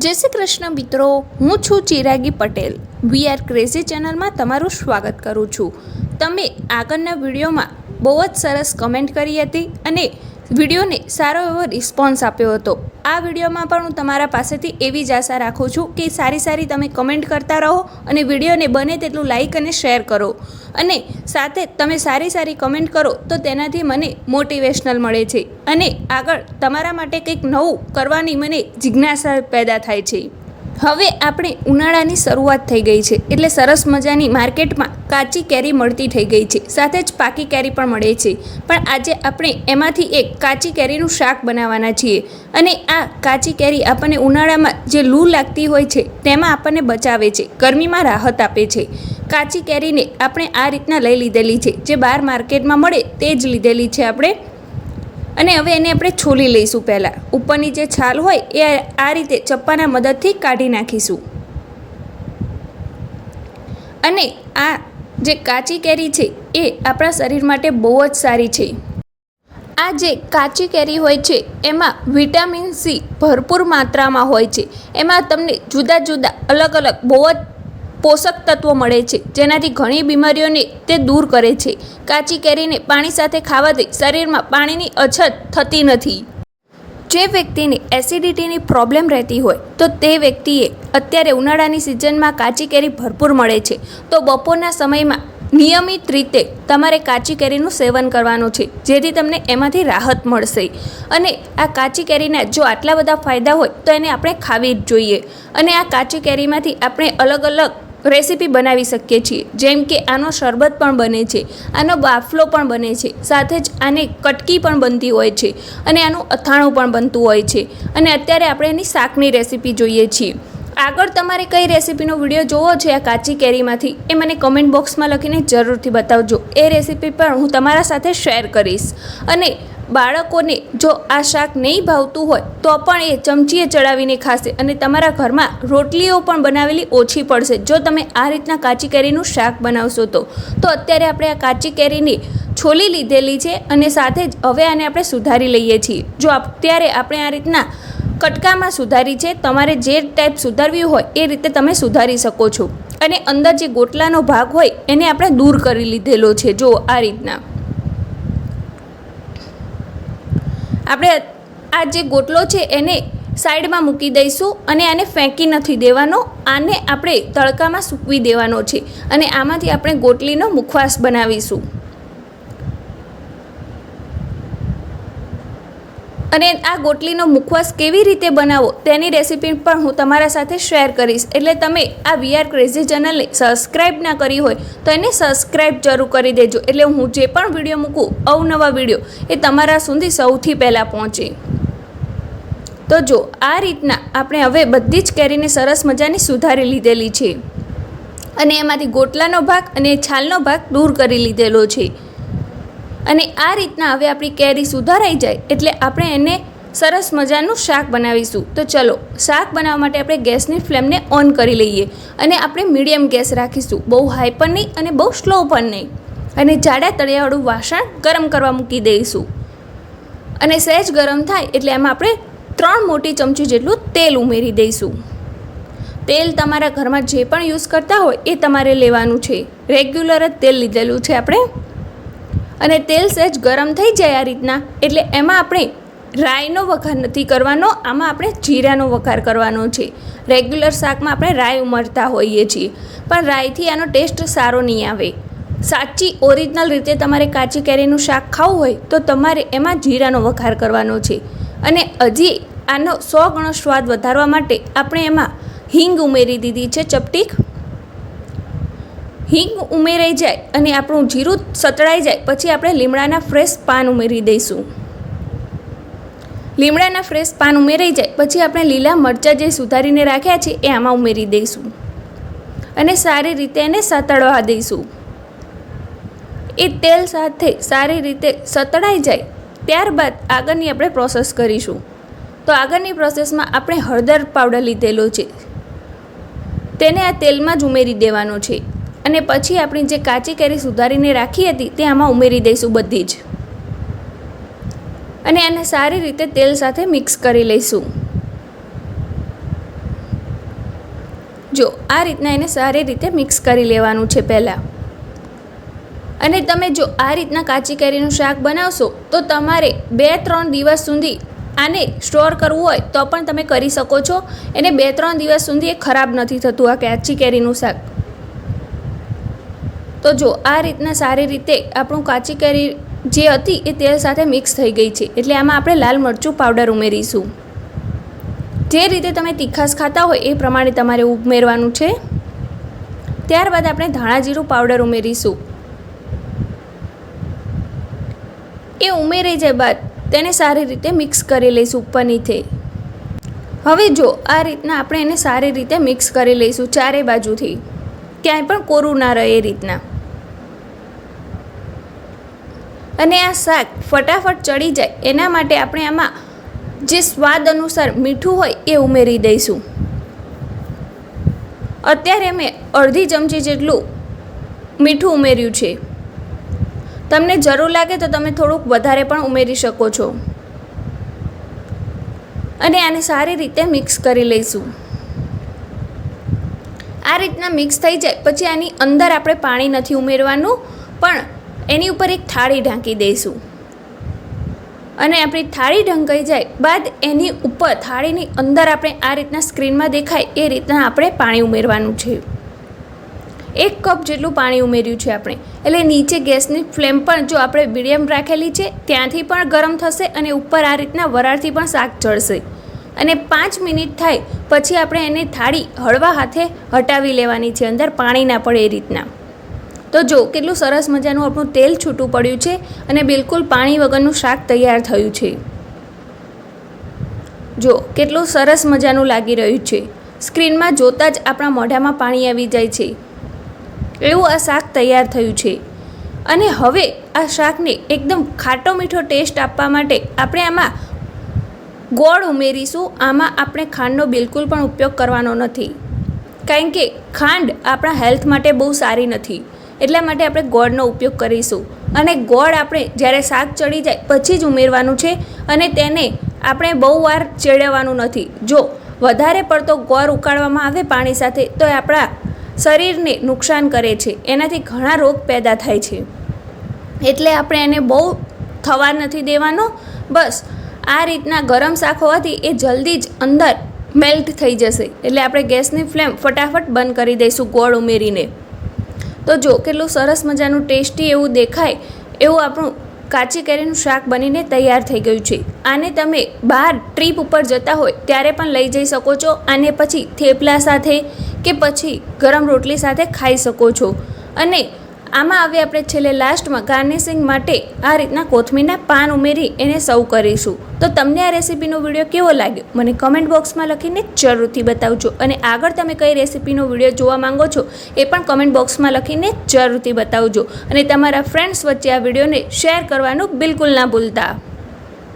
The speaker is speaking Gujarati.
જય શ્રી કૃષ્ણ મિત્રો, હું છું ચિરાગી પટેલ. વી આર ક્રેઝી ચેનલમાં તમારું સ્વાગત કરું છું. તમે આગળના વિડીયોમાં બહુ જ સરસ કમેન્ટ કરી હતી અને વિડીયોને સારો એવો રિસ્પોન્સ આપ્યો હતો. આ વિડીયોમાં પણ હું તમારા પાસેથી એવી જ આશા રાખું છું કે સારી તમે કમેન્ટ કરતા રહો અને વિડીયોને બને તેટલું લાઇક અને શેર કરો. અને સાથે તમે સારી કમેન્ટ કરો તો તેનાથી મને મોટિવેશનલ મળે છે અને આગળ તમારા માટે કંઈક નવું કરવાની મને જિજ્ઞાસા પેદા થાય છે. હવે આપણે ઉનાળાની શરૂઆત થઈ ગઈ છે એટલે સરસ મજાની માર્કેટમાં કાચી કેરી મળતી થઈ ગઈ છે, સાથે જ પાકી કેરી પણ મળે છે. પણ આજે આપણે એમાંથી એક કાચી કેરીનું શાક બનાવવાના છીએ અને આ કાચી કેરી આપણને ઉનાળામાં જે લૂ લાગતી હોય છે તેમાં આપણને બચાવે છે, ગરમીમાં રાહત આપે છે. કાચી કેરીને આપણે આ રીતના લઈ લીધેલી છે, જે બહાર માર્કેટમાં મળે તે જ લીધેલી છે આપણે. અને હવે એને આપણે છોલી લઈશું. પહેલાં ઉપરની જે છાલ હોય એ આ રીતે ચપ્પાના મદદથી કાઢી નાખીશું. અને આ જે કાચી કેરી છે એ આપણા શરીર માટે બહુ જ સારી છે. આ જે કાચી કેરી હોય છે એમાં વિટામિન સી ભરપૂર માત્રામાં હોય છે. એમાં તમને જુદા અલગ બહુ જ પોષક તત્વો મળે છે, જેનાથી ઘણી બીમારીઓને તે દૂર કરે છે. કાચી કેરીને પાણી સાથે ખાવાથી શરીરમાં પાણીની અછત થતી નથી. જે વ્યક્તિને એસિડિટીની પ્રોબ્લેમ રહેતી હોય તો તે વ્યક્તિએ અત્યારે ઉનાળાની સિઝનમાં કાચી કેરી ભરપૂર મળે છે, તો બપોરના સમયમાં નિયમિત રીતે તમારે કાચી કેરીનું સેવન કરવાનું છે, જેથી તમને એમાંથી રાહત મળશે. અને આ કાચી કેરીના જો આટલા બધા ફાયદા હોય તો એને આપણે ખાવી જ જોઈએ. અને આ કાચી કેરીમાંથી આપણે અલગ રેસીપી બનાવી શકીએ છીએ. જેમ કે આનો શરબત પણ બને છે, આનો બાફલો પણ બને છે, સાથે જ આને કટકી પણ બનતી હોય છે અને આનું અથાણું પણ બનતું હોય છે. અને અત્યારે આપણે એની શાકની રેસીપી જોઈએ છીએ. આગળ તમારે કઈ રેસીપીનો વિડીયો જોવો છે આ કાચી કેરીમાંથી એ મને કમેન્ટ બોક્સમાં લખીને જરૂરથી બતાવજો. એ રેસીપી પણ હું તમારા સાથે શેર કરીશ. અને બાળકોને જો આ શાક નહીં ભાવતું હોય તો પણ એ ચમચીએ ચડાવીને ખાશે અને તમારા ઘરમાં રોટલીઓ પણ બનાવેલી ઓછી પડશે જો તમે આ રીતના કાચી કેરીનું શાક બનાવશો તો. અત્યારે આપણે આ કાચી કેરીને છોલી લીધેલી છે અને સાથે જ હવે આને આપણે સુધારી લઈએ છીએ. જો અત્યારે આપણે આ રીતના કટકામાં સુધારી છે, તમારે જે ટાઈપ સુધારવી હોય એ રીતે તમે સુધારી શકો છો. અને અંદર જે ગોટલાનો ભાગ હોય એને આપણે દૂર કરી લીધેલો છે. જો આ રીતના આપણે આ જે ગોટલો છે એને સાઈડમાં મૂકી દઈશું અને આને ફેંકી નથી દેવાનો. આને આપણે તડકામાં સૂકવી દેવાનો છે અને આમાંથી આપણે ગોટલીનો મુખવાસ બનાવીશું. અને આ ગોટલીનો મુખવાસ કેવી રીતે બનાવો તેની રેસીપી પણ હું તમારા સાથે શેર કરીશ. એટલે તમે આ વી આર ક્રેઝી ચેનલને સબસ્ક્રાઈબ ના કરી હોય તો એને સબસ્ક્રાઈબ જરૂર કરી દેજો, એટલે હું જે પણ વિડીયો મૂકું અવનવા વિડીયો એ તમારા સુધી સૌથી પહેલાં પહોંચે. તો જો આ રીતના આપણે હવે બધી જ કેરીને સરસ મજાની સુધારી લીધેલી છે અને એમાંથી ગોટલાનો ભાગ અને છાલનો ભાગ દૂર કરી લીધેલો છે. અને આ રીતના હવે આપણી કેરી સુધારાઈ જાય એટલે આપણે એને સરસ મજાનું શાક બનાવીશું. તો ચલો શાક બનાવવા માટે આપણે ગેસની ફ્લેમને ઓન કરી લઈએ અને આપણે મીડિયમ ગેસ રાખીશું, બહુ હાઈ પણ નહીં અને બહુ સ્લો પણ નહીં. અને જાડા તળિયાવાળું વાસણ ગરમ કરવા મૂકી દઈશું. અને સહેજ ગરમ થાય એટલે એમાં આપણે 3 મોટી ચમચી જેટલું તેલ ઉમેરી દઈશું. તેલ તમારા ઘરમાં જે પણ યુઝ કરતા હોય એ તમારે લેવાનું છે. રેગ્યુલર જ તેલ લીધેલું છે આપણે. અને તેલ સહેજ ગરમ થઈ જાય આ રીતના એટલે એમાં આપણે રાઈનો વઘાર નથી કરવાનો, આમાં આપણે જીરાનો વઘાર કરવાનો છે. રેગ્યુલર શાકમાં આપણે રાઈ ઉમેરતા હોઈએ છીએ, પણ રાઈથી આનો ટેસ્ટ સારો નહીં આવે. સાચી ઓરિજિનલ રીતે તમારે કાચી કેરીનું શાક ખાવું હોય તો તમારે એમાં જીરાનો વઘાર કરવાનો છે. અને હજી આનો 100 ગણો સ્વાદ વધારવા માટે આપણે એમાં હિંગ ઉમેરી દીધી છે. ચપટીક હિંગ ઉમેરાઈ જાય અને આપણું જીરું સતળાઈ જાય પછી આપણે લીમડાના ફ્રેશ પાન ઉમેરી દઈશું. લીમડાના ફ્રેશ પાન ઉમેરાઈ જાય પછી આપણે લીલા મરચાં જે સુધારીને રાખ્યા છે એ આમાં ઉમેરી દઈશું અને સારી રીતે એને સતળવા દઈશું. એ તેલ સાથે સારી રીતે સતળાઈ જાય ત્યારબાદ આગળની આપણે પ્રોસેસ કરીશું. તો આગળની પ્રોસેસમાં આપણે હળદર પાવડર લીધેલો છે, તેને આ તેલમાં જ ઉમેરી દેવાનો છે. અને પછી આપણી જે કાચી કેરી સુધારીને રાખી હતી તે આમાં ઉમેરી દઈશું બધી જ. અને આને સારી રીતે તેલ સાથે મિક્સ કરી લઈશું. જો આ રીતના એને સારી રીતે મિક્સ કરી લેવાનું છે પહેલાં. અને તમે જો આ રીતના કાચી કેરીનું શાક બનાવશો તો તમારે 2-3 દિવસ સુધી આને સ્ટોર કરવું હોય તો પણ તમે કરી શકો છો. એને 2-3 દિવસ સુધી એ ખરાબ નથી થતું આ કાચી કેરીનું શાક. તો જો આ રીતના સારી રીતે આપણું કાચી કેરી જે હતી એ તેલ સાથે મિક્સ થઈ ગઈ છે. એટલે આમાં આપણે લાલ મરચું પાવડર ઉમેરીશું. જે રીતે તમે તીખાશ ખાતા હોય એ પ્રમાણે તમારે ઉમેરવાનું છે. ત્યારબાદ આપણે ધાણા જીરું પાવડર ઉમેરીશું. એ ઉમેરાઈ જાય બાદ તેને સારી રીતે મિક્સ કરી લઈશું ઉપરનીથી. હવે જો આ રીતના આપણે એને સારી રીતે મિક્સ કરી લઈશું ચારે બાજુથી, ક્યાંય પણ કોરું ના રહે એ રીતના. અને આ શાક ફટાફટ ચડી જાય એના માટે આપણે આમાં જે સ્વાદ અનુસાર મીઠું હોય એ ઉમેરી દઈશું. અત્યારે મેં અડધી ચમચી જેટલું મીઠું ઉમેર્યું છે. તમને જરૂર લાગે તો તમે થોડુંક વધારે પણ ઉમેરી શકો છો. અને આને સારી રીતે મિક્સ કરી લઈશું. આ રીતના મિક્સ થઈ જાય પછી આની અંદર આપણે પાણી નથી ઉમેરવાનું, પણ એની ઉપર એક થાળી ઢાંકી દઈશું. અને આપણી થાળી ઢંકાઈ જાય બાદ એની ઉપર થાળીની અંદર આપણે આ રીતના સ્ક્રીનમાં દેખાય એ રીતના આપણે પાણી ઉમેરવાનું છે. 1 કપ જેટલું પાણી ઉમેર્યું છે આપણે. એટલે નીચે ગેસની ફ્લેમ પણ જો આપણે મીડિયમ રાખેલી છે ત્યાંથી પણ ગરમ થશે અને ઉપર આ રીતના વરાળથી પણ શાક ચડશે. અને 5 મિનિટ થાય પછી આપણે એને થાળી હળવા હાથે હટાવી લેવાની છે, અંદર પાણી ના પડે એ રીતના. તો જો કેટલું સરસ મજાનું આપણું તેલ છૂટું પડ્યું છે અને બિલકુલ પાણી વગરનું શાક તૈયાર થયું છે. જો કેટલું સરસ મજાનું લાગી રહ્યું છે. સ્ક્રીનમાં જોતાં જ આપણા મોઢામાં પાણી આવી જાય છે એવું આ શાક તૈયાર થયું છે. અને હવે આ શાકને એકદમ ખાટો મીઠો ટેસ્ટ આપવા માટે આપણે આમાં ગોળ ઉમેરીશું. આમાં આપણે ખાંડનો બિલકુલ પણ ઉપયોગ કરવાનો નથી, કારણ કે ખાંડ આપણા હેલ્થ માટે બહુ સારી નથી. એટલા માટે આપણે ગોળનો ઉપયોગ કરીશું. અને ગોળ આપણે જ્યારે શાક ચડી જાય પછી જ ઉમેરવાનું છે. અને તેને આપણે બહુ વાર ચેડવવાનું નથી. જો વધારે પડતો ગોળ ઉકાળવામાં આવે પાણી સાથે તો એ આપણા શરીરને નુકસાન કરે છે, એનાથી ઘણા રોગ પેદા થાય છે. એટલે આપણે એને બહુ થવા નથી દેવાનો. બસ આ રીતના ગરમ શાક હોવાથી એ જલ્દી જ અંદર મેલ્ટ થઈ જશે. એટલે આપણે ગેસની ફ્લેમ ફટાફટ બંધ કરી દઈશું ગોળ ઉમેરીને. તો જો કેટલું સરસ મજાનું ટેસ્ટી એવું દેખાય એવું આપણું કાચી કેરીનું શાક બનીને તૈયાર થઈ ગયું છે. આને તમે બહાર ટ્રીપ ઉપર જતા હોય ત્યારે પણ લઈ જઈ શકો છો. આને પછી થેપલા સાથે કે પછી ગરમ રોટલી સાથે ખાઈ શકો છો. અને આમાં હવે આપણે છેલ્લે લાસ્ટમાં ગાર્નિશિંગ માટે આ રીતના કોથમીરના પાન ઉમેરી એને સર્વ કરીશું. તો તમને આ રેસીપીનો વિડીયો કેવો લાગ્યો મને કમેન્ટ બોક્સમાં લખીને જરૂરથી બતાવજો. અને આગળ તમે કઈ રેસીપીનો વિડીયો જોવા માંગો છો એ પણ કમેન્ટ બોક્સમાં લખીને જરૂરથી બતાવજો. અને તમારા ફ્રેન્ડ્સ વચ્ચે આ વિડીયોને શેર કરવાનું બિલકુલ ના ભૂલતા.